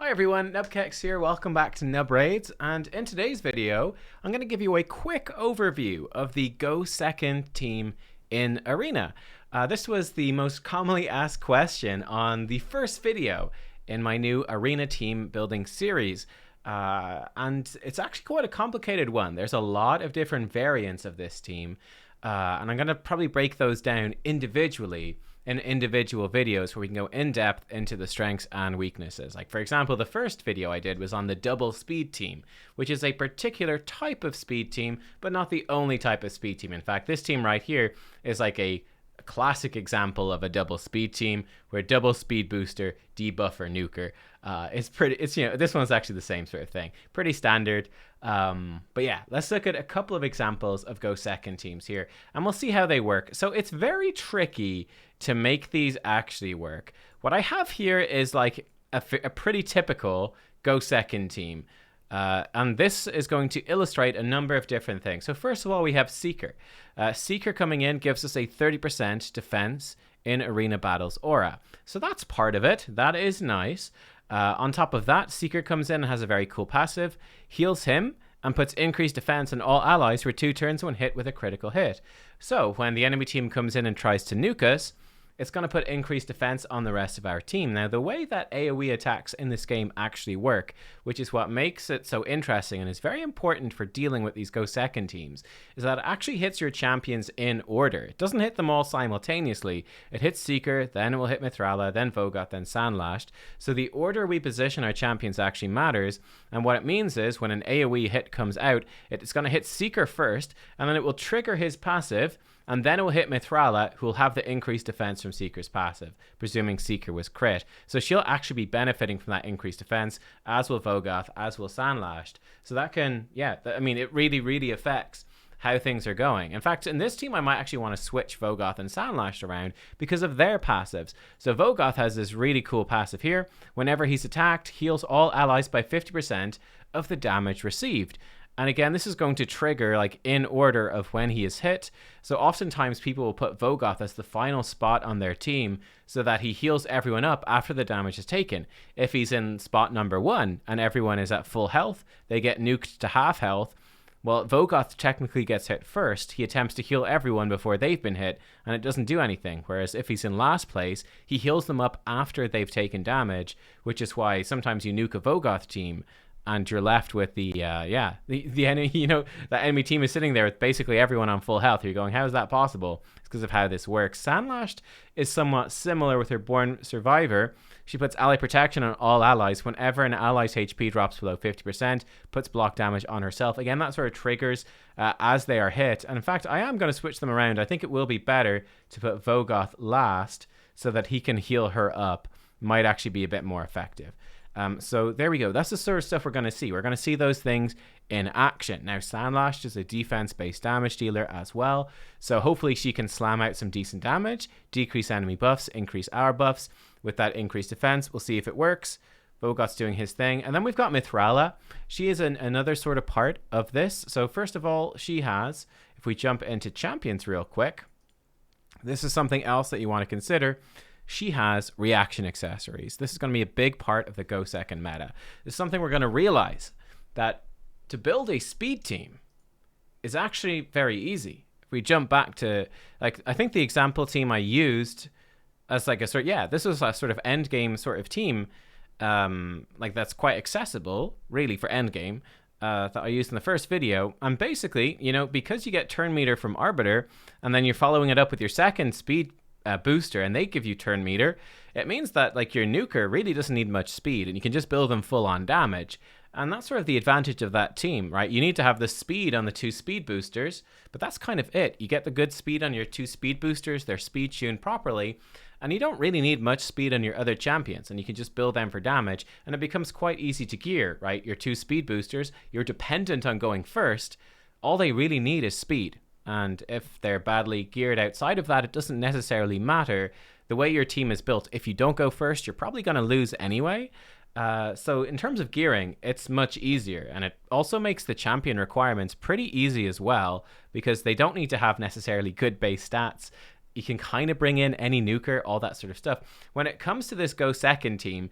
Hi everyone, nubkeks here, welcome back to Nub Raids, and in today's video, I'm going to give you a quick overview of the Go Second team in Arena. This was the most commonly asked question on the first video in my new Arena team building series, and it's actually quite a complicated one. There's a lot of different variants of this team, and I'm going to probably break those down individually in individual videos where we can go in depth into the strengths and weaknesses. Like for example, the first video I did was on the double speed team, which is a particular type of speed team, but not the only type of speed team. In fact, this team right here is like a classic example of a double speed team where double speed booster, debuffer, nuker. This one's actually the same sort of thing. Pretty standard. But yeah, let's look at a couple of examples of Go Second teams here, and we'll see how they work. So it's very tricky to make these actually work. What I have here is like a pretty typical Go Second team. And this is going to illustrate a number of different things. So first of all, we have Seeker. Seeker coming in gives us a 30% defense in Arena Battles aura. So that's part of it. That is nice. On top of that, Seeker comes in and has a very cool passive, heals him, and puts increased defense on all allies for 2 turns when hit with a critical hit. So when the enemy team comes in and tries to nuke us, it's going to put increased defense on the rest of our team. Now, the way that Aoe attacks in this game actually work, which is what makes it so interesting and is very important for dealing with these Go Second teams, is that it actually hits your champions in order. It doesn't hit them all simultaneously. It hits Seeker, then it will hit Mithrala, then Vogoth, then Samlast. So the order we position our champions actually matters, and what it means is when an Aoe hit comes out, it's going to hit Seeker first, and then it will trigger his passive, and then it will hit Mithrala, who will have the increased defense from Seeker's passive, presuming Seeker was crit. So she'll actually be benefiting from that increased defense, as will Vogoth, as will Samlast. So that can, it really affects how things are going. In fact, in this team, I might actually want to switch Vogoth and Samlast around because of their passives. So Vogoth has this really cool passive here. Whenever he's attacked, heals all allies by 50% of the damage received. And again, this is going to trigger like in order of when he is hit. So oftentimes people will put Vogoth as the final spot on their team so that he heals everyone up after the damage is taken. If he's in spot number 1 and everyone is at full health, they get nuked to half health. Well, Vogoth technically gets hit first. He attempts to heal everyone before they've been hit, and it doesn't do anything. Whereas if he's in last place, he heals them up after they've taken damage, which is why sometimes you nuke a Vogoth team and you're left with the enemy, that enemy team is sitting there with basically everyone on full health. You're going, how is that possible? It's because of how this works. Samlast is somewhat similar with her Born Survivor. She puts ally protection on all allies. Whenever an ally's HP drops below 50%, puts block damage on herself. Again, that sort of triggers as they are hit. And in fact, I am going to switch them around. I think it will be better to put Vogoth last so that he can heal her up. Might actually be a bit more effective. So there we go. That's the sort of stuff we're going to see. We're going to see those things in action. Now, Samlast is a defense-based damage dealer as well. So hopefully she can slam out some decent damage, decrease enemy buffs, increase our buffs. With that increased defense, we'll see if it works. Vogoth's doing his thing. And then we've got Mithrala. She is another sort of part of this. So first of all, she has, if we jump into champions real quick, this is something else that you want to consider. She has reaction accessories. This is going to be a big part of the Go Second meta. It's something we're going to realize that to build a speed team is actually very easy. If we jump back to, I think the example team I used as this was a sort of end game sort of team, that's quite accessible, really, for end game, that I used in the first video. And basically, because you get turn meter from Arbiter, and then you're following it up with your second speed booster, and they give you turn meter, it means that your nuker really doesn't need much speed, and you can just build them full on damage. And that's sort of the advantage of that team, right? You need to have the speed on the 2 speed boosters, but that's kind of it. You get the good speed on your 2 speed boosters, they're speed tuned properly, and you don't really need much speed on your other champions, and you can just build them for damage, and it becomes quite easy to gear, right? Your 2 speed boosters, you're dependent on going first. All they really need is speed. And if they're badly geared outside of that, it doesn't necessarily matter. The way your team is built, if you don't go first, you're probably going to lose anyway. So in terms of gearing, it's much easier. And it also makes the champion requirements pretty easy as well, because they don't need to have necessarily good base stats. You can kind of bring in any nuker, all that sort of stuff. When it comes to this Go Second team,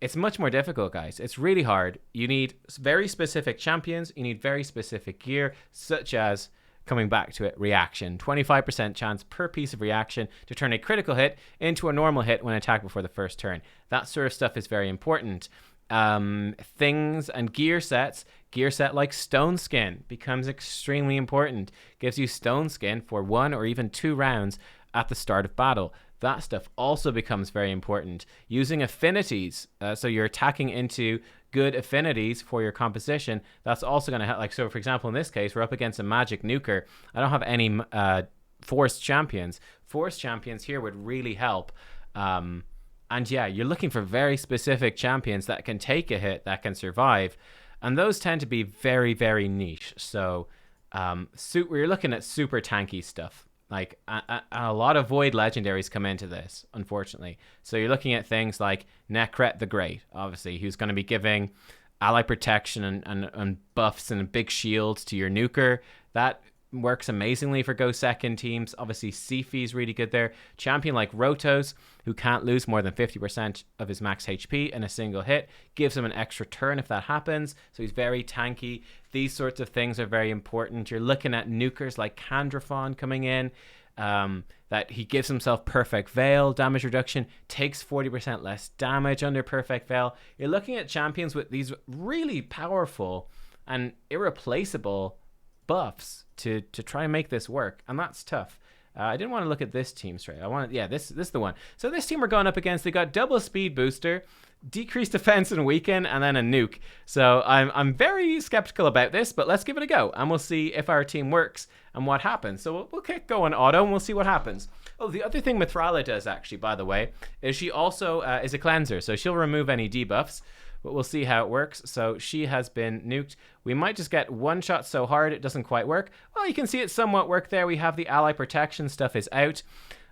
It's much more difficult, guys. It's really hard. You need very specific champions. You need very specific gear, such as, coming back to it, reaction. 25% chance per piece of reaction to turn a critical hit into a normal hit when attacked before the first turn. That sort of stuff is very important. Things and gear sets. Gear set like Stone Skin becomes extremely important. Gives you Stone Skin for 1 or even 2 rounds at the start of battle. That stuff also becomes very important. Using affinities, so you're attacking into good affinities for your composition, that's also going to help. Like, so for example, in this case, we're up against a magic nuker. I don't have any forced champions. Forced champions here would really help. And yeah, you're looking for very specific champions that can take a hit, that can survive. And those tend to be very, very niche. So we're looking at super tanky stuff. Like a lot of Void legendaries come into this, unfortunately. So you're looking at things like Nekret the Great, obviously, who's going to be giving ally protection and buffs and big shields to your nuker. That works amazingly for Go Second teams. Obviously, Sifi's really good there. Champion like Rotos, who can't lose more than 50% of his max HP in a single hit, gives him an extra turn if that happens. So he's very tanky. These sorts of things are very important. You're looking at nukers like Candrafon coming in, that he gives himself Perfect Veil damage reduction, takes 40% less damage under Perfect Veil. You're looking at champions with these really powerful and irreplaceable buffs to try and make this work, and that's tough. I didn't want to look at this team straight. This is the one. So this team we're going up against, they got double speed booster, decreased defense and weaken, and then a nuke. So I'm very skeptical about this, but let's give it a go, and we'll see if our team works and what happens. So we'll kick going auto, and we'll see what happens. Oh, the other thing Mithrala does, actually, by the way, is she also is a cleanser, so she'll remove any debuffs. But we'll see how it works. So she has been nuked. We might just get one shot so hard it doesn't quite work. Well, you can see it somewhat work there. We have the ally protection stuff is out.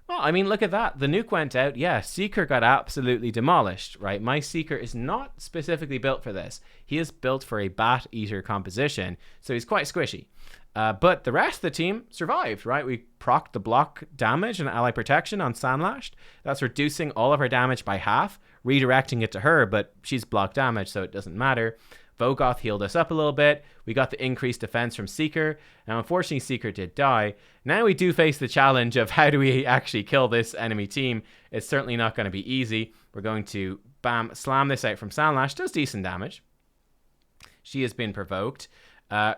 Well, I mean, look at that. The nuke went out. Yeah, Seeker got absolutely demolished, right? My Seeker is not specifically built for this. He is built for a Bat Eater composition, so he's quite squishy. But the rest of the team survived, right? We procced the block damage and ally protection on Samlast. That's reducing all of our damage by half, redirecting it to her, but she's block damage, so it doesn't matter. Vogoth healed us up a little bit. We got the increased defense from Seeker. Now, unfortunately, Seeker did die. Now we do face the challenge of how do we actually kill this enemy team. It's certainly not going to be easy. We're going to, slam this out from Samlast. Does decent damage. She has been provoked.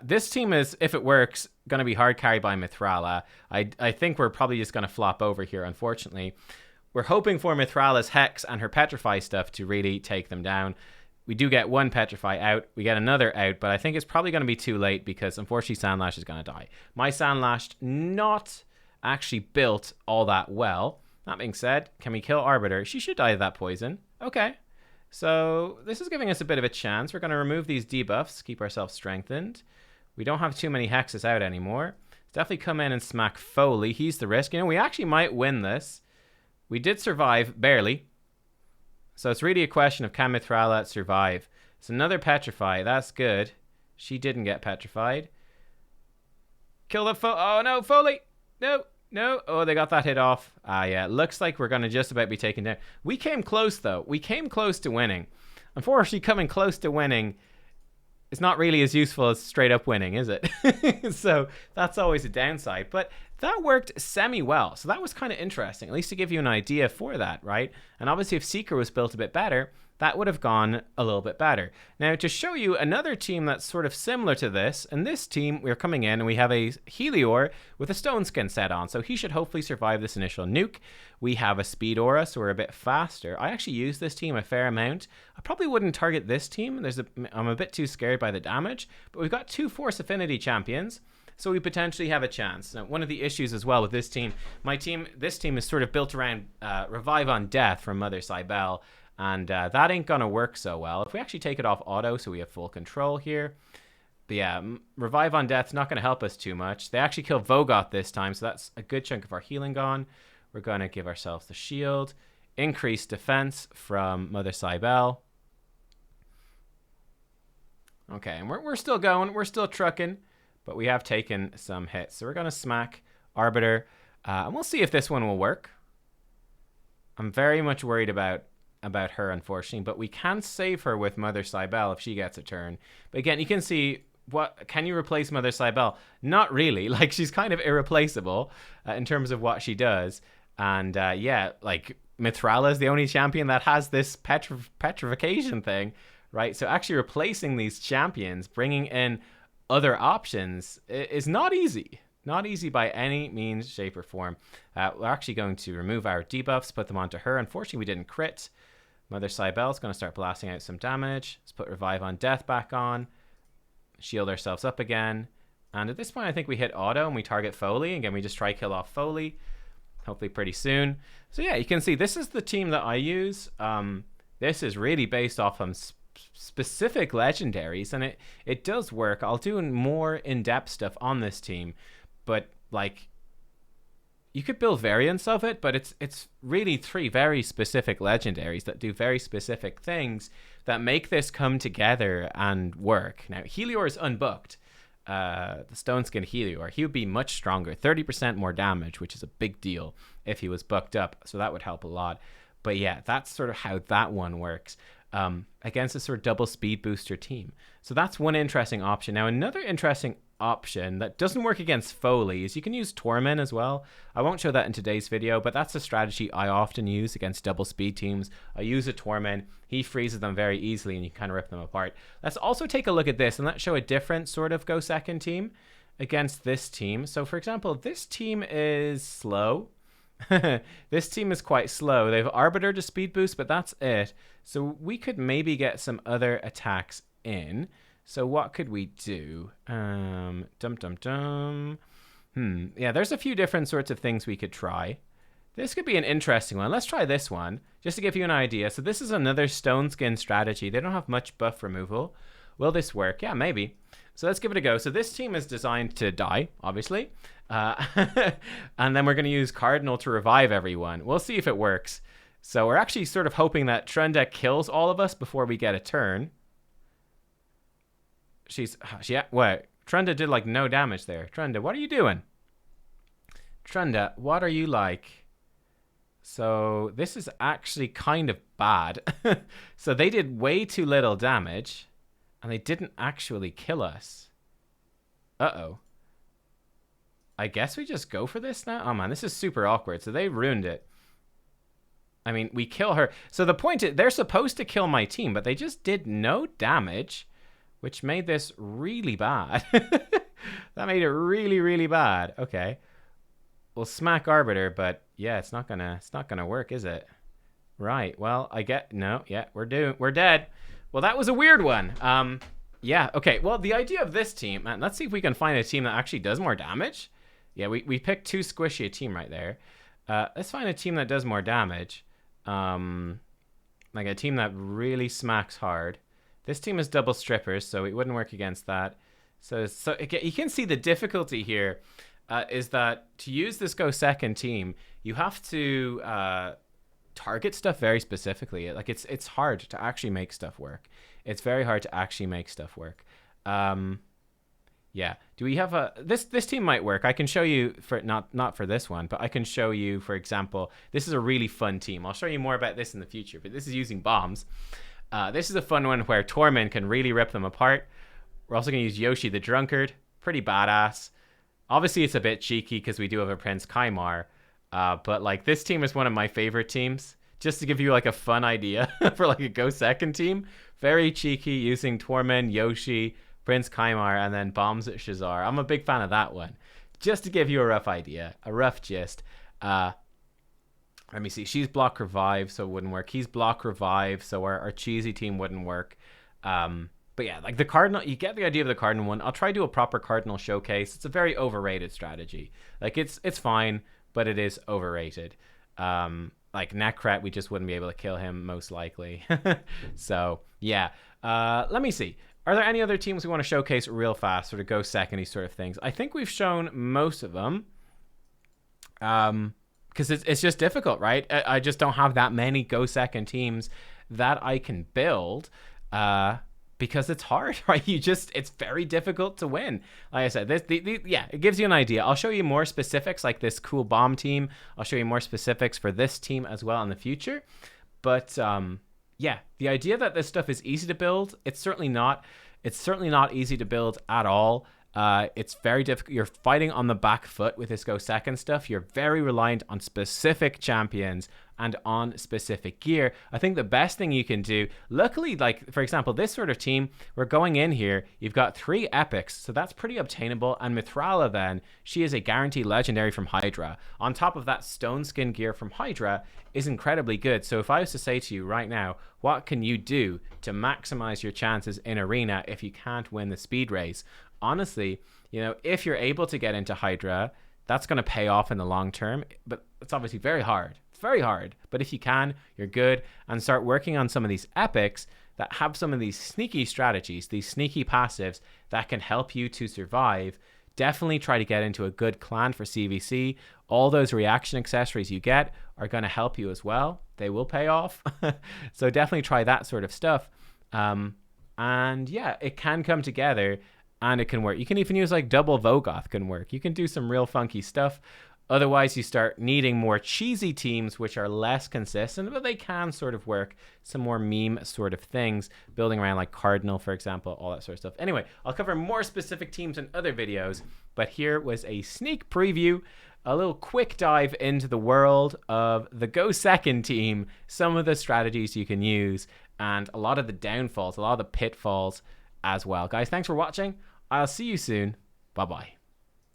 This team is, if it works, going to be hard carried by Mithrala. I think we're probably just going to flop over here, unfortunately. We're hoping for Mithrala's Hex and her Petrify stuff to really take them down. We do get one Petrify out. We get another out, but I think it's probably going to be too late because, unfortunately, Sandlash is going to die. My Sandlash not actually built all that well. That being said, can we kill Arbiter? She should die of that poison. Okay. So this is giving us a bit of a chance. We're going to remove these debuffs, keep ourselves strengthened. We don't have too many hexes out anymore. Let's definitely come in and smack Foley. He's the risk. You know, we actually might win this. We did survive, barely. So it's really a question of can Mithrala survive. It's another Petrify. That's good. She didn't get petrified. Kill the oh no, Foley! No. No, oh, they got that hit off. Yeah, looks like we're going to just about be taken down. We came close, though. We came close to winning. Unfortunately, coming close to winning is not really as useful as straight up winning, is it? So that's always a downside. But that worked semi-well. So that was kind of interesting, at least to give you an idea for that, right? And obviously, if Seeker was built a bit better, that would have gone a little bit better. Now, to show you another team that's sort of similar to this, in this team, we're coming in and we have a Helior with a Stone Skin set on, so he should hopefully survive this initial nuke. We have a Speed Aura, so we're a bit faster. I actually use this team a fair amount. I probably wouldn't target this team. I'm a bit too scared by the damage, but we've got 2 Force Affinity champions, so we potentially have a chance. Now, one of the issues as well with this team, this team is sort of built around Revive on Death from Mother Cybele, and that ain't gonna work so well. If we actually take it off auto, so we have full control here. But yeah, Revive on Death's not gonna help us too much. They actually kill Vogoth this time, so that's a good chunk of our healing gone. We're gonna give ourselves the shield. Increased defense from Mother Cybele. Okay, and we're still going. We're still trucking, but we have taken some hits. So we're gonna smack Arbiter, and we'll see if this one will work. I'm very much worried about about her, unfortunately, but we can save her with Mother Cybele if she gets a turn. But again, you can see, what can you replace Mother Cybele? Not really. Like, she's kind of irreplaceable in terms of what she does. And yeah, like, Mithrala is the only champion that has this petrification thing, right? So actually replacing these champions, bringing in other options is not easy. Not easy by any means, shape, or form. We're actually going to remove our debuffs, put them onto her. Unfortunately, we didn't crit. Mother Cybele is going to start blasting out some damage. Let's put Revive on Death back on. Shield ourselves up again. And at this point, I think we hit auto and we target Foley. Again, we just try kill off Foley. Hopefully pretty soon. So yeah, you can see this is the team that I use. This is really based off of specific legendaries, and it does work. I'll do more in-depth stuff on this team, but like, you could build variants of it, but it's really 3 very specific legendaries that do very specific things that make this come together and work. Now, Helior is unbooked. The Stone Skin Helior, he would be much stronger, 30% more damage, which is a big deal if he was bucked up, so that would help a lot. But yeah, that's sort of how that one works against a sort of double speed booster team. So that's one interesting option. Now, another interesting option that doesn't work against Foley is you can use Torment as well. I won't show that in today's video, but that's a strategy I often use against double speed teams. I use a Torment. He freezes them very easily and you can kind of rip them apart. Let's also take a look at this and let's show a different sort of go second team against this team. So for example, this team is slow. This team is quite slow. They have Arbiter to speed boost, but that's it. So we could maybe get some other attacks in. So what could we do? Yeah, there's a few different sorts of things we could try. This could be an interesting one. Let's try this one, just to give you an idea. So this is another Stone Skin strategy. They don't have much buff removal. Will this work? Yeah, maybe. So let's give it a go. So this team is designed to die, obviously. And then we're going to use Cardinal to revive everyone. We'll see if it works. So we're actually sort of hoping that Trunda kills all of us before we get a turn. What? Trunda did like no damage there. Trunda, what are you doing? Trunda, what are you like? So this is actually kind of bad. So they did way too little damage. And they didn't actually kill us. Uh-oh. I guess we just go for this now? Oh man, this is super awkward. So they ruined it. I mean, we kill her. So the point is, they're supposed to kill my team, but they just did no damage, which made this really bad. That made it really, really bad. Okay. We'll smack Arbiter, but yeah, it's not gonna work, is it? Right. Well, we're dead. Well, that was a weird one. Yeah, okay. Well, the idea of this team, man, let's see if we can find a team that actually does more damage. Yeah, we picked too squishy a team right there. Let's find a team that does more damage. Like a team that really smacks hard. This team is double strippers, so it wouldn't work against that. So again, you can see the difficulty here is that to use this go second team, you have to target stuff very specifically. Like it's hard to actually make stuff work. It's very hard to actually make stuff work. Yeah. Do we have a this team might work. I can show you for not for this one, but I can show you, for example, this is a really fun team. I'll show you more about this in the future, but this is using bombs. This is a fun one where Torment can really rip them apart. We're also going to use Yoshi the Drunkard. Pretty badass. Obviously, it's a bit cheeky because we do have a Prince Kaimar. But like this team is one of my favorite teams. Just to give you like a fun idea for like a go second team. Very cheeky, using Torment, Yoshi, Prince Kaimar, and then bombs at Shazar. I'm a big fan of that one. Just to give you a rough idea, a rough gist. Let me see. She's block revive, so it wouldn't work. He's block revive, so our cheesy team wouldn't work. But yeah, like the Cardinal, you get the idea of the Cardinal one. I'll try to do a proper Cardinal showcase. It's a very overrated strategy. Like it's fine, but it is overrated. Like Necret, we just wouldn't be able to kill him most likely. So yeah, let me see. Are there any other teams we want to showcase real fast, sort of go second-y sort of things? I think we've shown most of them. Because it's just difficult, right? I just don't have that many go second teams that I can build. Because it's hard, right? It's very difficult to win. Like I said, yeah, it gives you an idea. I'll show you more specifics like this cool bomb team. I'll show you more specifics for this team as well in the future. But yeah, the idea that this stuff is easy to build, it's certainly not. It's certainly not easy to build at all. It's very difficult. You're fighting on the back foot with this go second stuff. You're very reliant on specific champions and on specific gear. I think the best thing you can do, luckily, like for example, this sort of team, we're going in here, you've got 3 epics, so that's pretty obtainable. And Mithrala then, she is a guaranteed legendary from Hydra. On top of that, stone skin gear from Hydra is incredibly good. So if I was to say to you right now, what can you do to maximize your chances in Arena if you can't win the speed race? Honestly, you know, if you're able to get into Hydra, that's going to pay off in the long term, but it's obviously very hard. It's very hard, but if you can, you're good. And start working on some of these epics that have some of these sneaky strategies, these sneaky passives that can help you to survive. Definitely try to get into a good clan for CVC. All those reaction accessories you get are going to help you as well. They will pay off. So definitely try that sort of stuff. And yeah, it can come together and it can work. You can even use like double Vogoth can work. You can do some real funky stuff. Otherwise, you start needing more cheesy teams, which are less consistent, but they can sort of work. Some more meme sort of things, building around like Cardinal, for example, all that sort of stuff. Anyway, I'll cover more specific teams in other videos, but here was a sneak preview, a little quick dive into the world of the Go Second team, some of the strategies you can use, and a lot of the downfalls, a lot of the pitfalls as well. Guys, thanks for watching. I'll see you soon. Bye-bye.